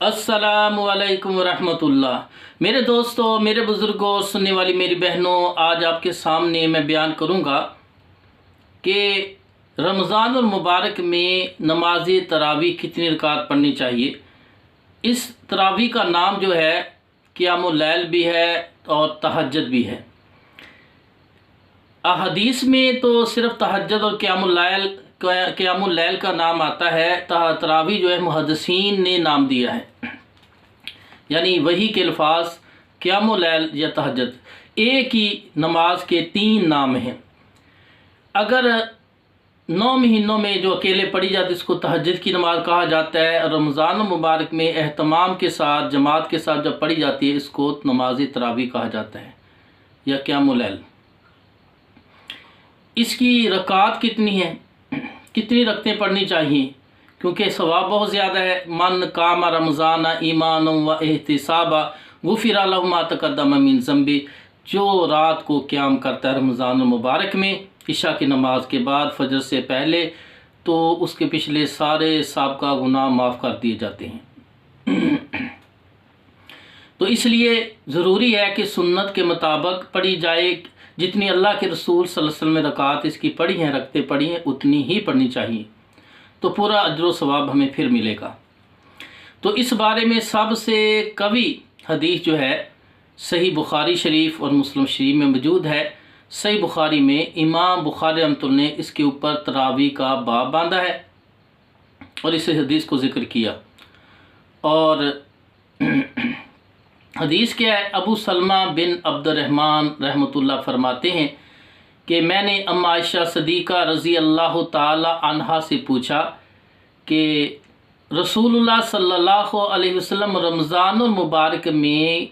अस्सलामुअलैकुम रहमतुल्लाह। मेरे दोस्तों, मेरे बुज़ुर्गों, सुनने वाली मेरी बहनों, आज आपके सामने मैं बयान करूँगा कि रमज़ानुल मुबारक में नमाज तरावी कितनी रकात पढ़नी चाहिए। इस तरावी का नाम जो है क़ियामुल लैल भी है और तहज्जुद भी है। अहदीस में तो सिर्फ तहज्जुद और क़ियामुल लैल का नाम आता है। तरावी जो है मुहद्दिसीन ने नाम दिया है, यानी वही के अल्फाज क़ियामुल लैल या तहज्जुद। एक ही नमाज के तीन नाम हैं। अगर 9 महीनों में जो अकेले पढ़ी जाती है इसको तहज्जुद की नमाज कहा जाता है। रमज़ान मुबारक में एहतमाम के साथ जमात के साथ जब पढ़ी जाती है इसको नमाज तरावी कहा जाता है या क़ियामुल लैल। इसकी रकात कितनी है, कितनी रकतें पढ़नी चाहिए, क्योंकि सवाब बहुत ज़्यादा है। मन कामा रमज़ान ईमान व एहतिसाबा गुफ़िरा लहु मा तक़द्दम मिन ज़ंबी। जो रात को क़याम करता है रमज़ान मुबारक में इशा की नमाज के बाद फजर से पहले, तो उसके पिछले सारे साबका गुनाह माफ़ कर दिए जाते हैं। तो इसलिए ज़रूरी है कि सुन्नत के मुताबिक पढ़ी जाए। जितनी अल्लाह के रसूल सल्लल्लाहु अलैहि वसल्लम ने रकात इसकी पढ़ी हैं, रखते पढ़ी हैं, उतनी ही पढ़नी चाहिए, तो पूरा अज्र सवाब हमें फिर मिलेगा। तो इस बारे में सबसे कवी हदीस जो है सही बुखारी शरीफ और मुस्लिम शरीफ में मौजूद है। सही बुखारी में इमाम बुखारी रहमतुल्लाह ने इसके ऊपर तरावी का बाब बांधा है और इस हदीस को ज़िक्र किया। और हदीस क्या है, अबू सलमा बिन अब्दुर्रहमान रहमतुल्लाह फरमाते हैं कि मैंने अम्मा आयशा सदीक़ा रज़ी अल्लाह ताला अन्हा से पूछा कि रसूलुल्लाह सल्लल्लाहु अलैहि वसल्लम रमज़ानुल मुबारक में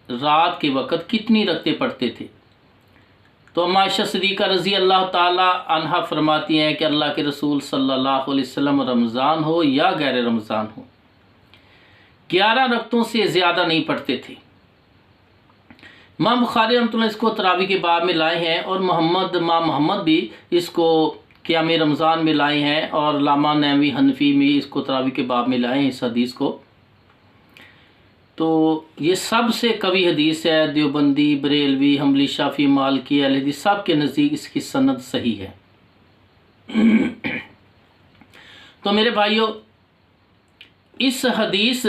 रात के वक़्त कितनी रकतें पढ़ते थे। तो अम्मा आयशा सदीक़ा रज़ी अल्लाह ताला अन्हा फरमाती हैं कि अल्लाह के रसूल सल्लल्लाहु अलैहि वसल्लम रमज़ान हो या गैर रमज़ान हो 11 रकतों से ज़्यादा नहीं पढ़ते थे। इमाम बुखारी रहमतुल्लाह इसको तरावी के बाब में लाए हैं और मोहम्मद भी इसको क़याम रमज़ान में लाए हैं और लामा नवी हनफी में इसको तरावी के बाब में लाए हैं इस हदीस को। तो ये सबसे कवी हदीस है। देवबंदी, बरेलवी, हम्बली, शाफी, मालिकी, अहले हदीस सब के नज़दीक इसकी सनद सही है। तो मेरे भाइयों, इस हदीस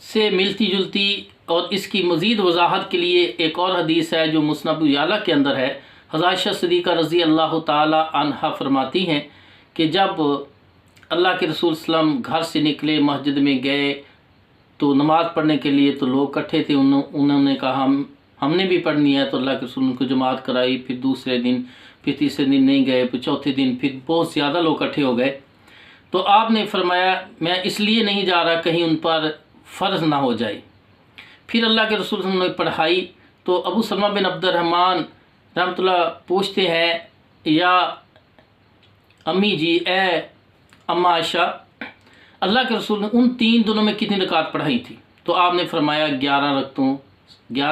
से मिलती जुलती और इसकी मज़ीद वजाहत के लिए एक और हदीस है जो मुस्नद याला के अंदर है। हज़रत आयशा सिद्दीक़ा रज़ी अल्लाह ताला अन्हा फरमाती हैं कि जब अल्लाह के रसूल सल्लम घर से निकले, मस्जिद में गए तो नमाज़ पढ़ने के लिए, तो लोग इकट्ठे थे। उन्होंने कहा हमने भी पढ़नी है, तो अल्लाह के रसूल उनको जमात कराई। फिर दूसरे दिन, फिर तीसरे दिन नहीं गए, फिर चौथे दिन फिर बहुत ज़्यादा लोग इकट्ठे हो गए। तो आपने फरमाया मैं इसलिए नहीं जा रहा कहीं उन पर फ़र्ज़ ना हो जाए। फिर अल्लाह के रसूल ने पढ़ाई तो अबू सलमा बिन अब्दुर्रहमान रहमतुल्लाह पूछते हैं, या अम्मी जी, ए अम्मा आयशा, अल्लाह के रसूल ने उन 3 दिनों में कितनी रकात पढ़ाई थी। तो आपने फरमाया 11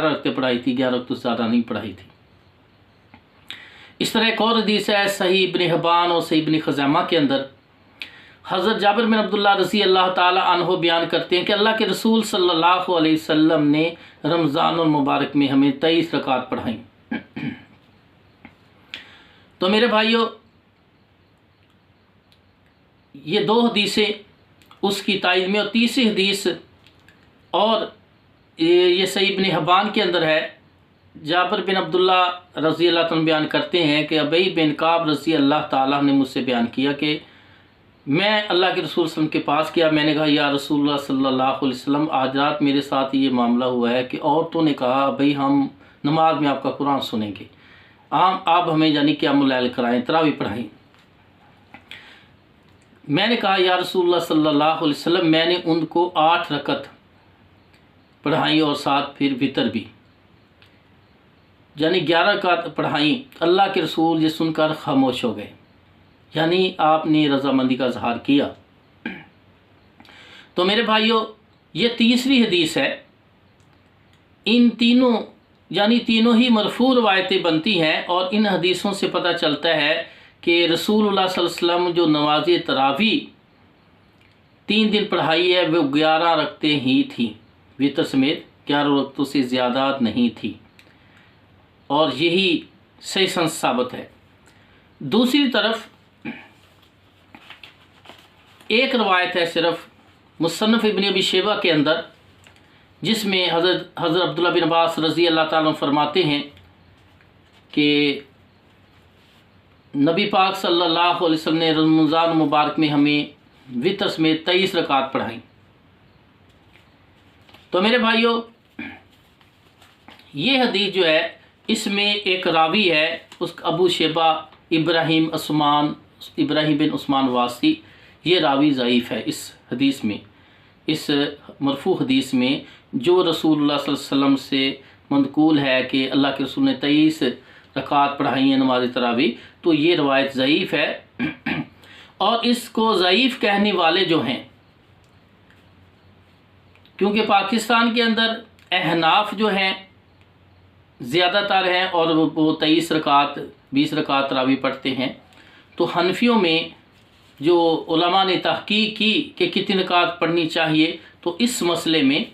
रकतें पढ़ाई थी, 11 रकतों से ज़्यादा नहीं पढ़ाई थी। इस तरह एक और हदीस है सही इब्न हिब्बान और सही इब्न खुज़ैमा के अंदर। हज़रत जाबिर बिन अब्दुल्लाह रज़ी अल्लाह ताला अन्हु बयान करते हैं कि अल्लाह के रसूल सल्लल्लाहु अलैहि वसल्लम ने रमज़ानुल मुबारक में हमें 23 रकात पढ़ाई। तो मेरे भाइयों, ये 2 हदीसें उसकी तायद में, और तीसरी हदीस और ये सही इब्न हिब्बान के अंदर है। जाबिर बिन अब्दुल्लाह रज़ी अल्लाह ताला बयान करते हैं कि अबई बिन काब रज़ी अल्लाह ताला ने मुझसे बयान किया कि मैं अल्लाह के रसूल सल्लल्लाहु अलैहि वसल्लम के पास गया। मैंने कहा या रसूलुल्लाह सल्लल्लाहु अलैहि वसल्लम, आज रात मेरे साथ ये मामला हुआ है कि औरतों ने कहा भाई हम नमाज में आपका कुरान सुनेंगे, आप हमें यानी क़यामुल लैल कराएं, तरावी पढ़ाएं। मैंने कहा या रसूलुल्लाह सल्लल्लाहु अलैहि वसल्लम, मैंने उनको 8 रकत पढ़ाई और साथ फिर वितर भी, यानी 11 रकत पढ़ाई। अल्लाह के रसूल ये सुनकर खामोश हो गए, यानी आपने रज़ामंदी का इज़हार किया। तो मेरे भाइयों, ये तीसरी हदीस है। इन तीनों यानी तीनों ही मरफू रवायतें बनती हैं और इन हदीसों से पता चलता है कि रसूलुल्लाह सल्लल्लाहु अलैहि वसल्लम जो नमाज तरावी 3 दिन पढ़ाई है वो 11 रखते ही थी, वितर समेत 11 रकतों से ज़्यादा नहीं थी, और यही सही साबित है। दूसरी तरफ एक रवायत है सिर्फ मुसन्नफ़ इब्न अबी शैबा के अंदर, जिसमें हज़रत अब्दुल्लाह बिन अब्बास रज़ी अल्लाह ताला फरमाते हैं कि नबी पाक सल्लल्लाहु अलैहि वसल्लम ने रमज़ान मुबारक में हमें वितर में 23 रकात पढ़ाई। तो मेरे भाइयों, ये हदीस जो है इसमें एक रावी है उस अबू शेबा इब्राहिम बिन उस्मान वासी, ये रावी ज़ईफ़ है इस हदीस में, इस मरफू हदीस में जो रसूलुल्लाह सल्लल्लाहु अलैहि वसल्लम से मंक़ूल है कि अल्लाह के रसूल ने 23 रकात पढ़ाई है नमाज तरावी, तो ये रवायत ज़ईफ़ है। और इसको ज़ईफ़ कहने वाले जो हैं, क्योंकि पाकिस्तान के अंदर अहनाफ जो हैं ज़्यादातर हैं और वो 23 रकात 20 रकात तरावी पढ़ते हैं, तो हनफियों में जो उलमा ने तहकीक की कि कितनी रकात पढ़नी चाहिए, तो इस मसले में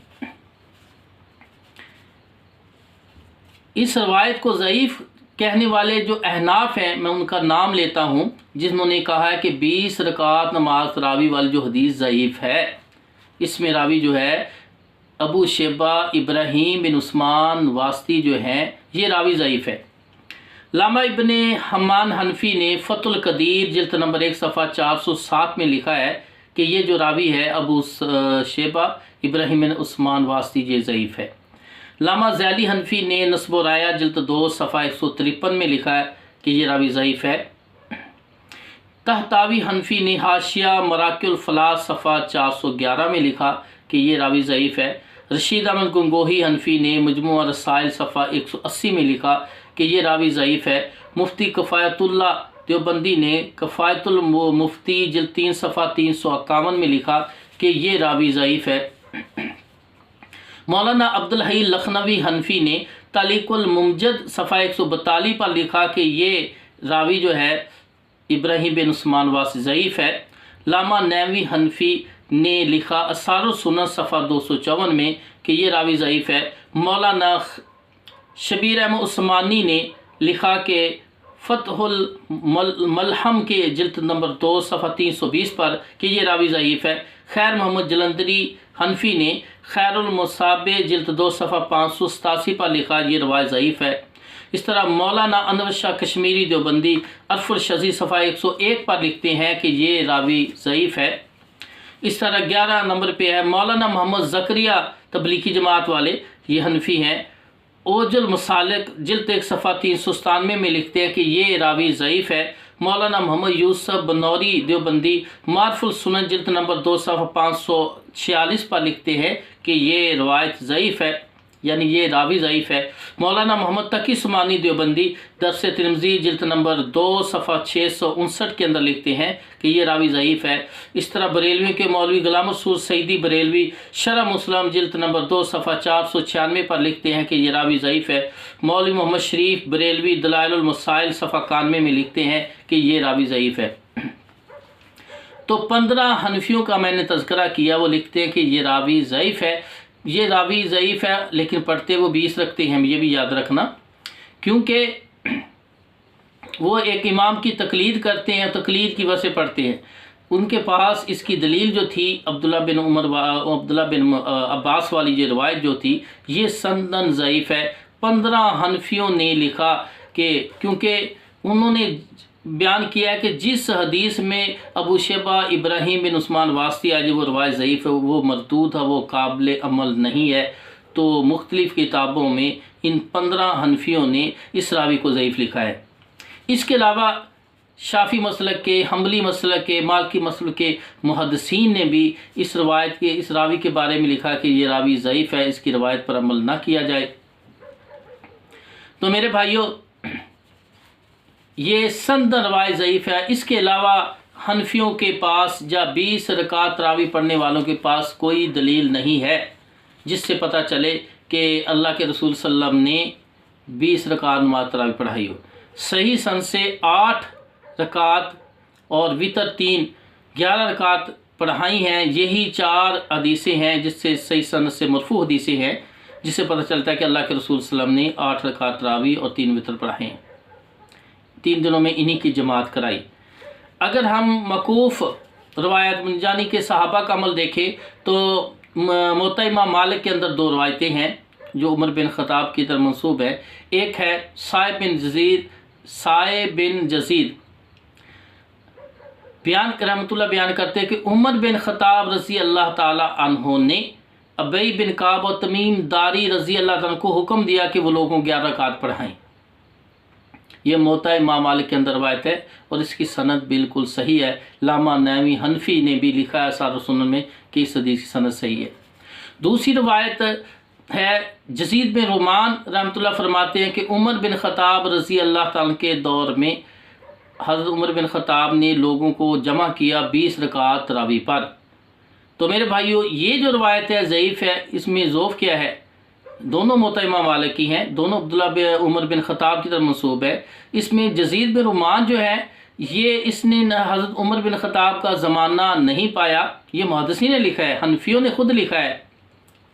इस रवायत को ज़ईफ़ कहने वाले जो अहनाफ हैं, मैं उनका नाम लेता हूँ, जिन्होंने कहा है कि 20 रकात नमाज तरावी वाली जो हदीस ज़ईफ़ है, इसमें रावी जो है अबू शेबा इब्राहिम बिन उस्मान वास्ती जो हैं, ये रावी ज़ईफ़ है। लामा इब्ने हम्मान हनफी ने फ़तुल क़दीर जिल्द नंबर 1 सफ़ा 407 में लिखा है कि ये जो रावी है अबू शेबा इब्राहिम बिन उस्मान वास्ती, ये ज़ईफ़ है। लामा ज़ैली हनफी ने नस्ब व राया जिल्द 2 सफ़ा 153 में लिखा है कि ये रावी ज़ईफ़ है। तहतावी हनफी ने हाशिया मराकिल फ़लाह सफ़ा 411 में लिखा कि ये रावी ज़ईफ़ है। रशीद अहमद गंगोही हनफी ने मजमू रसाइल सफ़ा 180 में लिखा कि ये रावी ज़ईफ़ है। मुफ्ती कफ़ायतुल्लाह देवबंदी ने कफ़ायतुल मुफ्ती जिल्द 3 सफ़ा 351 में लिखा कि ये रावी ज़ईफ़ है। मौलाना अब्दुल हई लखनवी हनफी ने तालिकुल मुमजद सफ़ा 142 पर लिखा कि ये रावी जो है इब्राहिम बिन उस्मान वासी ज़ईफ़ है। लामा नैवी हनफी ने लिखा असारुल सुन्नत सफ़ा 254 में कि ये रावी ज़ईफ़ है। मौलाना शबीर अहमद उस्मानी ने लिखा कि फ़तहुल मलहम के जिल्द नंबर 2 सफ़ा 320 पर कि ये रावी ज़ईफ़ है। खैर मोहम्मद जलंधरी हनफी ने खैरुल मुसाबे जिल्द 2 सफ़ा 587 पर लिखा ये रवायत ज़ईफ़ है। इस तरह मौलाना अनवर शाह कश्मीरी देवबंदी अरफुल शज़ी सफ़ा 101 पर लिखते हैं कि ये रावी ज़ईफ़ है। इस तरह 11 नंबर पे है मौलाना मोहम्मद ज़करिया तबलीगी जमात वाले, ये हनफी हैं, ओजुल मसालिक जिल्द 1 सफ़ा 397 में लिखते हैं कि ये रावी ज़ईफ़ है। मौलाना मोहम्मद यूसुफ बनौरी देवबंदी मारफुल सुनन जिल्द नंबर 2 सफ़ा 546 पर लिखते हैं कि ये रवायत ज़ईफ़ है, यानी ये रावी ज़ईफ़ है। मौलाना मोहम्मद तकी उस्मानी देवबंदी दर्स तिरमिज़ी जिल्द नंबर 2 सफ़ा 659 के अंदर लिखते हैं कि ये रावी ज़ईफ़ है। इस तरह बरेलवी के मौलवी गुलाम रसूल सईदी बरेलवी शरह मुस्लिम जिल्द नंबर 2 सफ़ा 496 पर लिखते हैं कि ये रावी ज़ईफ़ है। मौलवी मोहम्मद शरीफ बरेलवी दलाइलुल मसाइल सफ़ा 91 में लिखते हैं कि ये रावी ज़ईफ़ है। तो 15 हनफियों का मैंने तज़किरा किया, वो लिखते हैं कि ये रावी ज़ईफ़ है। ये रावी ज़ईफ़ है लेकिन पढ़ते वो 20 रखते हैं, ये भी याद रखना, क्योंकि वो एक इमाम की तकलीद करते हैं, तकलीद की वजह से पढ़ते हैं। उनके पास इसकी दलील जो थी अब्दुल्ला बिन अब्बास वाली जो रवायत जो थी, ये सनदन ज़ईफ़ है। 15 हनफियों ने लिखा कि क्योंकि उन्होंने बयान किया है कि जिस हदीस में अबू शेबा इब्राहिम बिन उस्मान वास्ती आज वो रवायत ज़ईफ़ है, वो मरदूद है, वो काबिल अमल नहीं है। तो मुख्तलिफ़ किताबों में इन 15 हनफियों ने इस रावी को ज़ईफ़ लिखा है। इसके अलावा शाफ़ी मसलक के, हम्बली मसलक के, मालिकी मसलक के मुहद्दिसीन ने भी इस रवायत के, इस रावी के बारे में लिखा कि ये रावी ज़ईफ़ है, इसकी रवायत पर अमल ना किया जाए। तो मेरे भाइयों, ये संद रवायत ज़ईफ़ है। इसके अलावा हनफियों के पास या 20 रकात तरावी पढ़ने वालों के पास कोई दलील नहीं है जिससे पता चले कि अल्लाह के रसूल सल्लल्लाहु अलैहि वसल्लम ने 20 रकात नमाज तरावी पढ़ाई हो। सही सन से 8 रकात और वितर 3 11 रकात पढ़ाई हैं, यही 4 हदीसें हैं जिससे सही सनद से मरफू हदीसें हैं, जिससे पता चलता है कि अल्लाह के रसूल सल्लल्लाहु अलैहि वसल्लम ने 8 रकात तरावी और 3 वितर पढ़ाए हैं। 3 दिनों में इन्हीं की जमात कराई। अगर हम मकूफ़ रवायत जानी के सहाबा का अमल देखें तो मुवत्ता इमाम मालिक के अंदर 2 रवायतें हैं जो उमर बिन ख़त्ताब की तरफ मंसूब है। एक है साय बिन जजीद रहमतुल्लाह बयान करते हैं कि उमर बिन ख़त्ताब रज़ी अल्लाह ताला अन्हो ने अबई बिन काब और तमीम दारी रज़ी अल्लाह ताला को हुक्म दिया कि वो लोगों 11 रकात पढ़ाएँ। ये मुवत्ता इमाम मालिक के अंदर रवायत है और इसकी सनद बिल्कुल सही है। लामा नैवी हनफी ने भी लिखा है सार सुनन में कि इस हदीस की सनद सही है। दूसरी रवायत है जजीद बिन रुमान रहमतुल्लाह फरमाते हैं कि उमर बिन ख़त्ताब रज़ी अल्लाह ताला के दौर में हज़रत उमर बिन ख़त्ताब ने लोगों को जमा किया 20 रकात तरावी पर। तो मेरे भाइयों, ये जो रवायत है ज़ईफ़ है, इसमें ज़ोफ़ क्या है? दोनों मुवत्ता इमाम मालिक की हैं, दोनों अब्दुल्लाह उमर बिन ख़त्ताब की तरफ मंसूब है। इसमें जजीद बिन रुमान जो है ये इसने हज़रत उमर बिन ख़त्ताब का ज़माना नहीं पाया, ये मुहद्दिसीन ने लिखा है, हनफियों ने ख़ुद लिखा है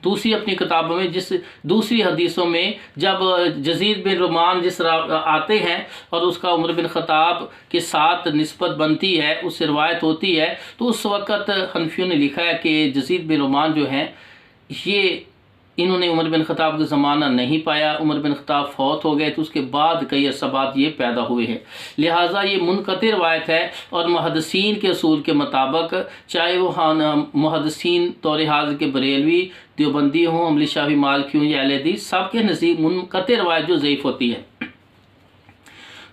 दूसरी अपनी किताबों में। जिस दूसरी हदीसों में जब जजीद बिन रुमान जिस आते हैं और उसका उमर बिन ख़त्ताब के साथ निस्बत बनती है, उससे रवायत होती है, तो उस वक़्त हनफियों ने लिखा है कि जजीद बिन रुमान जो हैं ये इन्होंने उमर बिन ख़त्ताब का ज़माना नहीं पाया, उमर बिन ख़त्ताब फ़ौत हो गए, तो उसके बाद कई अरसा बाद ये पैदा हुए हैं। लिहाजा ये मुनक़ती रवायत है और मुहद्दिसीन के असूल के मुताबिक, चाहे वो मुहद्दिसीन तौर हाज़िर के बरेलवी देवबंदी हों, अमली शाफी मालिकी हों या अहले हदीस, सब के नज़दीक मुनक़ती रवायत जो ज़ईफ़ होती है।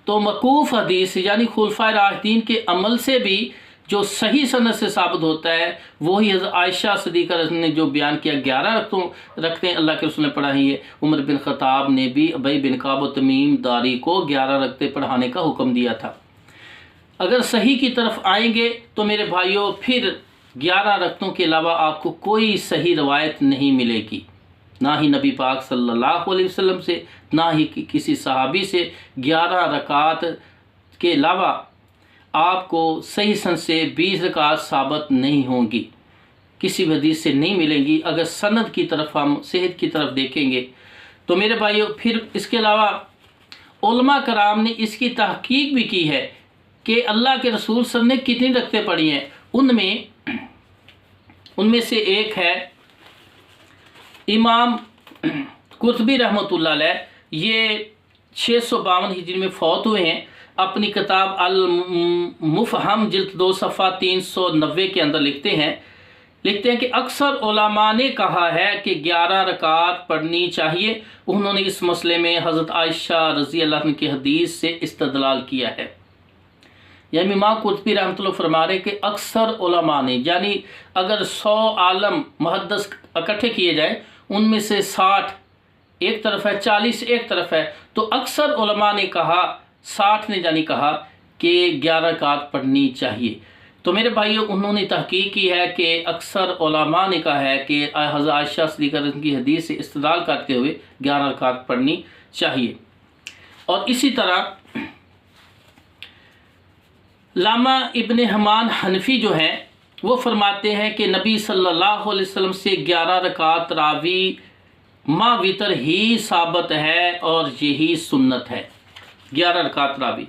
तो मकूफ़ हदीस यानी खुलफ़ाए राशिदीन के अमल से भी जो सही सनद से साबित होता है वही आयशा सिद्दीक़ा ने जो बयान किया 11 रखते हैं अल्लाह के रसूल ने पढ़ाई है। उमर बिन ख़त्ताब ने भी अबई बिन काब और तमीम दारी को 11 रखते पढ़ाने का हुक्म दिया था। अगर सही की तरफ आएंगे तो मेरे भाइयों फिर 11 रकतों के अलावा आपको कोई सही रवायत नहीं मिलेगी, ना ही नबी पाक सल्लल्लाहु अलैहि वसल्लम से, ना ही किसी सहाबी से। 11 रकात के अलावा आपको सही सन से 20 रकात साबित नहीं होंगी, किसी हदीस से नहीं मिलेंगी। अगर सनद की तरफ हम सेहत की तरफ देखेंगे तो मेरे भाइयों फिर इसके अलावा उलमा कराम ने इसकी तहकीक भी की है कि अल्लाह के रसूल सल्लल्लाहु अलैहि वसल्लम ने कितनी रकतें पढ़ी हैं। उनमें से एक है इमाम कुर्तबी रहमतुल्लाह अलैह, ये 652 हिजरी में फ़ौत हुए हैं। अपनी किताब अल मुफ़हम जिल्द 2 सफ़ा 390 के अंदर लिखते हैं कि अक्सर उलमा ने कहा है कि 11 रकात पढ़नी चाहिए। उन्होंने इस मसले में हज़रत आयशा रज़ी अल्लाह अन्हा की हदीस से इस्तदलाल किया है। यानी इमाम कुर्तबी रहमतुल्लाह फरमा रहे कि अक्सर उलमा ने, यानी अगर 100 आलम मुहद्दिस इकट्ठे किए जाए उनमें से 60 एक तरफ है, 40 एक तरफ है, तो अक्सर उलमा ने कहा, 60 ने जानी कहा कि 11 रकात पढ़नी चाहिए। तो मेरे भाइयों उन्होंने तहकीक की है कि अक्सर उलमा ने कहा है कि हज़रत आयशा सिद्दीक़ा की हदीस से इस्तदलाल करते हुए 11 रकात पढ़नी चाहिए। और इसी तरह लामा इब्न हमान हनफी जो हैं वो फरमाते हैं कि नबी सल्लल्लाहु अलैहि वसल्लम से 11 रकात तरावी मा वितर ही साबित है और यही सुन्नत है, 11 रकात तरावी।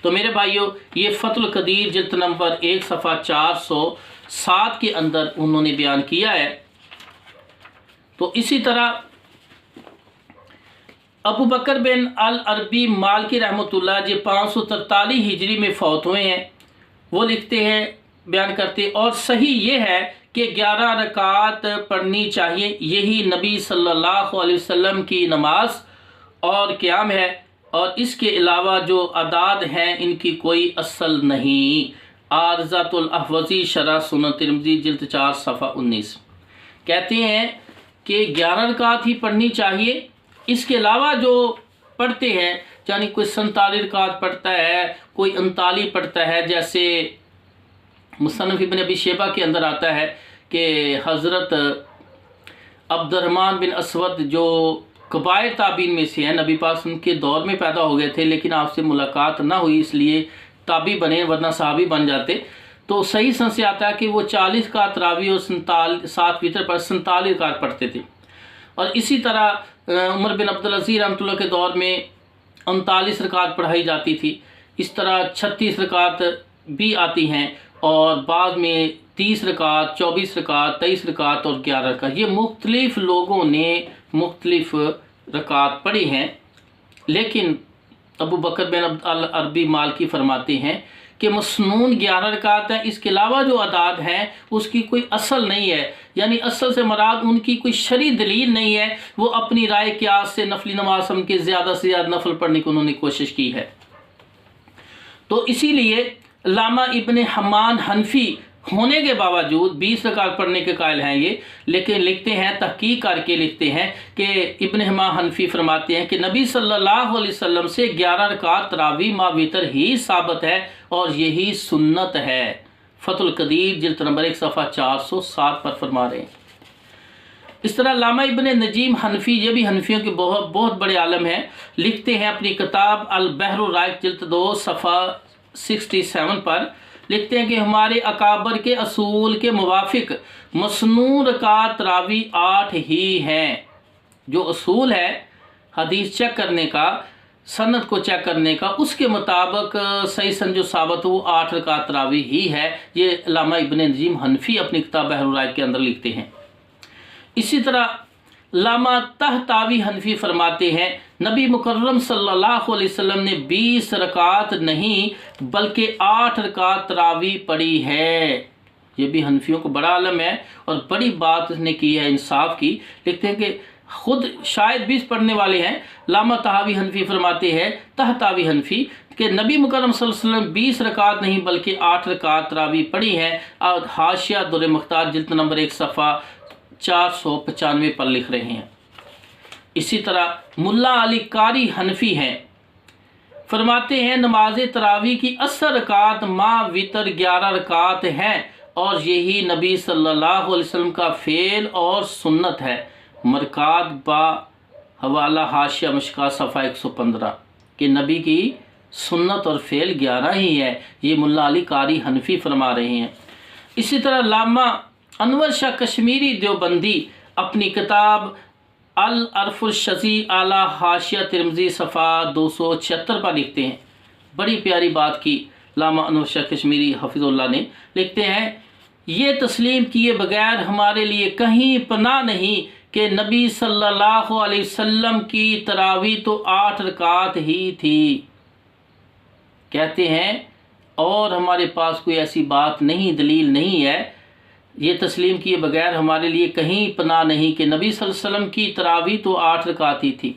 तो मेरे भाइयों ये फ़तुल क़दीर जिल्द नंबर 1 सफ़ा 407 के अंदर उन्होंने बयान किया है। तो इसी तरह अबू बकर बिन अल अरबी मालिकी रहमतुल्लाह जी 543 हिजरी में फ़ौत हुए हैं। वो लिखते हैं, बयान करते हैं, और सही ये है कि 11 रकात पढ़नी चाहिए, यही नबी सल्लल्लाहु अलैहि वसल्लम की नमाज और क़याम है, और इसके अलावा जो अदाद हैं इनकी कोई असल नहीं। आरज़ातुल अहवज़ी शरह सुनन तिरमिज़ी जिल्द 4 सफ़ा 19 कहते हैं कि 11 रकात ही पढ़नी चाहिए। इसके अलावा जो पढ़ते हैं, यानी कोई 47 रकात पढ़ता है, कोई 39 पढ़ता है, जैसे मुसन्नफ़ इब्न अबी शैबा के अंदर आता है कि हज़रत अब्दुर्रहमान बिन असवद जो कबायर ताबीन में से हैं, नबी पाक उनके दौर में पैदा हो गए थे लेकिन आपसे मुलाकात ना हुई इसलिए ताबी बने, वरना सहाबी बन जाते। तो सही सन से आता है कि वो 40 का तरावी और 7 वितर पर 47 रकात पढ़ते थे। और इसी तरह उमर बिन अब्दुल अज़ीज़ रहमतुल्लाह के दौर में 39 रकात पढ़ाई जाती थी। इस तरह 36 रकात भी आती हैं और बाद में 30 रकात, 24 रकात, 23 रकात और 11 रकात, ये मुख्तलिफ लोगों ने मुख्तलिफ रकात पढ़ी हैं। लेकिन अबू बकर बिन अल अरबी मालकी फरमाते हैं कि मसनून 11 रकात है, इसके अलावा जो अदाद हैं उसकी कोई असल नहीं है, यानी असल से मराद उनकी कोई शरई दलील नहीं है। वो अपनी राय क़ियास से नफली नमाज समझ के ज़्यादा से ज़्यादा नफल पढ़ने की उन्होंने कोशिश की है। तो इसीलिए अल्लामा इब्न हम्मान हनफी होने के बावजूद 20 रकात पढ़ने के कायल हैं ये, लेकिन लिखते हैं, तहकीक करके लिखते हैं कि इब्न हम्मान हनफी फरमाते हैं कि नबी सल्लल्लाहु अलैहि वसल्लम से 11 रकात तरावी मा वितर ही साबित है और यही सुन्नत है। फतुल कदीर जिल्द नंबर 1 सफ़ा 407 पर फरमा रहे हैं। इस तरह अल्लामा इब्न नजीम हनफी, ये भी हनफियों के बहुत बड़े आलम हैं, लिखते हैं अपनी किताब अल बहरुर राइक जिल्द 2 सफ़ा 67 पर, लिखते हैं कि हमारे अकाबर के असूल के मुवाफिक मसनून रकात तरावी 8 ही हैं। जो असूल है हदीस चेक करने का, सनद को चेक करने का, उसके मुताबिक सही सन जो साबित हो 8 रकात तरावी ही है। ये अल्लामा इब्न नजीम हनफी अपनी किताब बहरुर राइक के अंदर लिखते हैं। इसी तरह अल्लामा तहतावी हनफी फरमाते हैं नबी मुकर्रम सल्लल्लाहु अलैहि वसल्लम ने 20 रकात नहीं बल्कि 8 रकात तरावी पढ़ी है। ये भी हनफियों को बड़ा आलम है और बड़ी बात उसने की है इंसाफ की। लिखते हैं कि खुद शायद 20 पढ़ने वाले हैं। अल्लामा तहावी हनफी फरमाते हैं, तहतावी हनफी, कि नबी मुकर्रम सल्लल्लाहु अलैहि वसल्लम 20 रकात नहीं बल्कि 8 रकात तरावी पढ़ी हैं। और हाशिया दुर्र मुख्तार जिल्द नंबर 1 सफ़ा 495 पर लिख रहे हैं। इसी तरह मुल्ला अली कारी हनफी हैं, फरमाते हैं नमाज तरावी की 80 रकात मा वितर 11 रकात हैं और यही नबी सल्लल्लाहु अलैहि वसल्लम का फेल और सुन्नत है। मरकात बा हवाला हाशिया मुश्का सफ़ा 115 कि नबी की सुन्नत और फेल 11 ही है। ये मुल्ला अली कारी हनफी फरमा रहे हैं। इसी तरह अल्लामा अनवर शाह कश्मीरी देवबंदी अपनी किताब अल अरफुल शज़ी आला हाशिया तिरमिज़ी सफ़ा 276 पर लिखते हैं, बड़ी प्यारी बात की अल्लामा अनवर शाह कश्मीरी हफिज़ुल्लाह ने, लिखते हैं ये तस्लीम किए बगैर हमारे लिए कहीं पनाह नहीं कि नबी सल्लल्लाहु अलैहि वसल्लम की तरावी तो 8 रकात ही थी। कहते हैं और हमारे पास कोई ऐसी बात नहीं, दलील नहीं है, ये तस्लीम किए बगैर हमारे लिए कहीं पनाह नहीं कि नबी सल्लल्लाहु अलैहि वसल्लम की तरावी तो 8 रकात ही थी।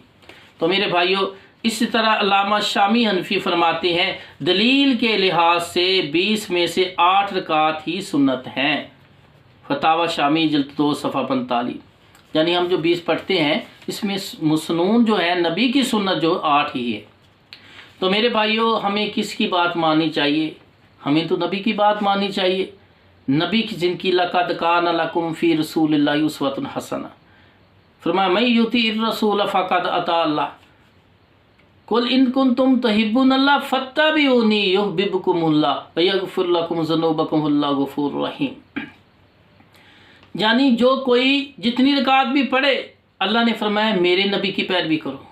तो मेरे भाइयों, इसी तरह अल्लामा शामी हनफी फरमाते हैं दलील के लिहाज से 20 में से 8 रकात ही सुन्नत हैं। फतावा शामी जिल्द 2 सफ़ा 45, यानी हम जो 20 पढ़ते हैं इसमें मसनून जो है नबी की सुन्नत जो 8 ही है। तो मेरे भाइयों, हमें किसकी बात माननी चाहिए? हमें तो नबी की बात माननी चाहिए। नबी की जिनकी लक़द कान लकुम फ़ी रसूलिल्लाहि उस्वतुन हसना, फरमाया मैं युतीर रसूल फ़क़द अता अल्लाह, कुल इन कुंतुम तुहिब्बुनल्लाह फत्तबिऊनी युहब्बिबकुमुल्लाह व यग़फ़िर लकुम ज़ुनूबकुम वल्लाहु गफ़ूरुर रहीम। यानी जो कोई जितनी रकात भी पढ़े, अल्लाह ने फरमाया मेरे नबी की पैरवी करो,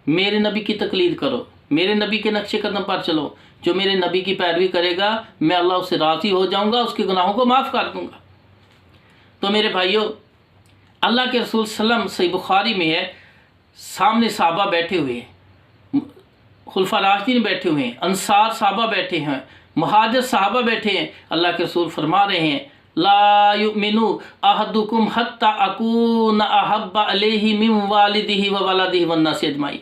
मेरे नबी की तकलीद करो, मेरे नबी के नक्शे कदम पर चलो। जो मेरे नबी की पैरवी करेगा मैं अल्लाह उससे राज़ी हो जाऊंगा, उसके गुनाहों को माफ़ कर दूंगा। तो मेरे भाइयों, अल्लाह के रसूल सल्लम सही बुखारी में है, सामने साहबा बैठे हुए हैं, खुलफा राशिदीन बैठे हुए हैं, अंसार साहबा बैठे हैं, मुहाजिर साहबा बैठे हैं। अल्लाह के रसूल फरमा रहे हैं ला युमिनु अहदुकुम हत्ता अकून अहब्बा अलैहि मिन वालिदिही व वलदिही वन नासि अजमाइन,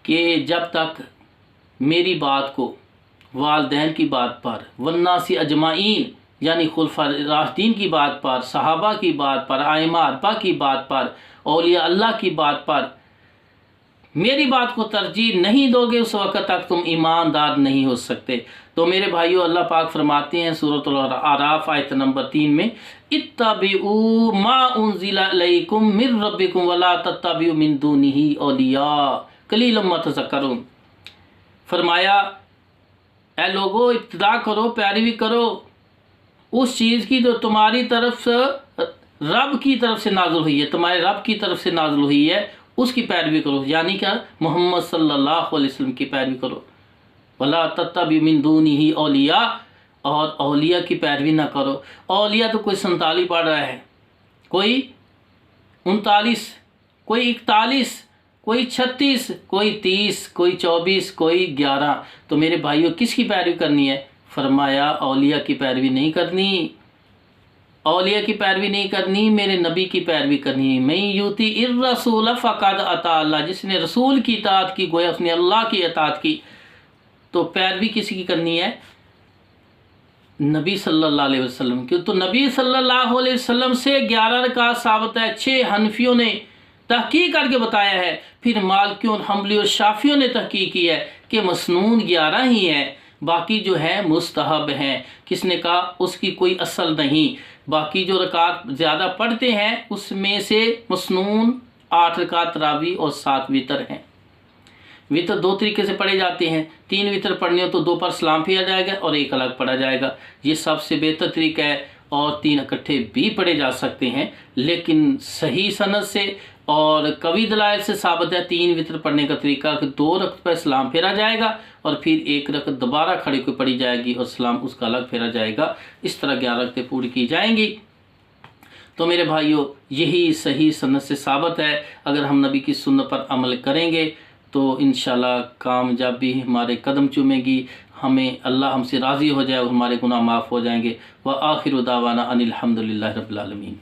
कि जब तक मेरी बात को वालदैन की बात पर, वन्नासी अजमाइन यानी खुलफा राशिदीन की बात पर, सहाबा की बात पर, आइमा अरबा की बात पर, औलिया अल्लाह की बात पर मेरी बात को तरजीह नहीं दोगे, उस वक़्त तक तुम ईमानदार नहीं हो सकते। तो मेरे भाइयों, अल्लाह पाक फरमाते हैं सूरह आराफ आयत नंबर 3 में, इत्तबिऊ मा उन्ज़िला इलैकुम मिर रब्बिकुम वला तत्तबिऊ मिन दूनिही औलिया कलीलन मा तज़क्करून। फरमाया ए लोगो इब्तिदा करो, पैरवी करो उस चीज़ की जो तुम्हारी तरफ से रब की तरफ से नाजुल हुई है, तुम्हारे रब की तरफ से नाजुल हुई है, उसकी पैरवी करो। यानी क्या, मोहम्मद सल्लल्लाहु अलैहि वसल्लम की पैरवी करो। वला तत्तबि मिन दूनिही औलिया, और औलिया की पैरवी ना करो। औलिया तो कोई 47 पढ़ रहा है, कोई 39, कोई 41, कोई 36, कोई 30, कोई 24, कोई 11। तो मेरे भाइयों किसकी पैरवी करनी है? फरमाया औलिया की पैरवी नहीं करनी, औलिया की पैरवी नहीं करनी, मेरे नबी की पैरवी करनी। मैं यूती इर रसूल फ़क़द अता अल्लाह, जिसने रसूल की इताअत की गोया उसने अल्लाह की इताअत की। तो पैरवी किसी की करनी है? नबी सल्लल्लाहु अलैहि वसल्लम की। तो नबी सल्लल्लाहु अलैहि वसल्लम से 11 रकात साबित है। 6 हनफियों ने तहकीक करके बताया है, फिर मालिकियों, हम्बली और शाफियों ने तहकीक की है कि मसनून 11 ही है, बाकी जो है मुस्तहब हैं। किसने कहा? उसकी कोई असल नहीं। बाकी जो रकात ज़्यादा पढ़ते हैं उसमें से मसनून 8 रकात तरावी और 7 वितर हैं। वितर 2 तरीके से पढ़े जाते हैं। 3 वितर पढ़ने हो तो 2 पर सलाम फेरा जाएगा और 1 अलग पढ़ा जाएगा, ये सबसे बेहतर तरीका है। और 3 इकट्ठे भी पढ़े जा सकते हैं, लेकिन सही सनद से और कवी दलाइल से साबित है 3 वितर पढ़ने का तरीका कि 2 रकत पर सलाम फेरा जाएगा और फिर 1 रकत दोबारा खड़े को पढ़ी जाएगी और सलाम उसका अलग फेरा जाएगा। इस तरह 11 रकतें पूरी की जाएंगी। तो मेरे भाइयों यही सही सनद से साबित है। अगर हम नबी की सुन्नत पर अमल करेंगे तो इंशाल्लाह कामयाबी हमारे कदम चूमेगी, हमें अल्लाह हमसे राज़ी हो जाए और हमारे गुनाह माफ़ हो जाएंगे। व आखिर दावाना अनिल हम्दुलिल्लाहि रब्बिल आलमीन।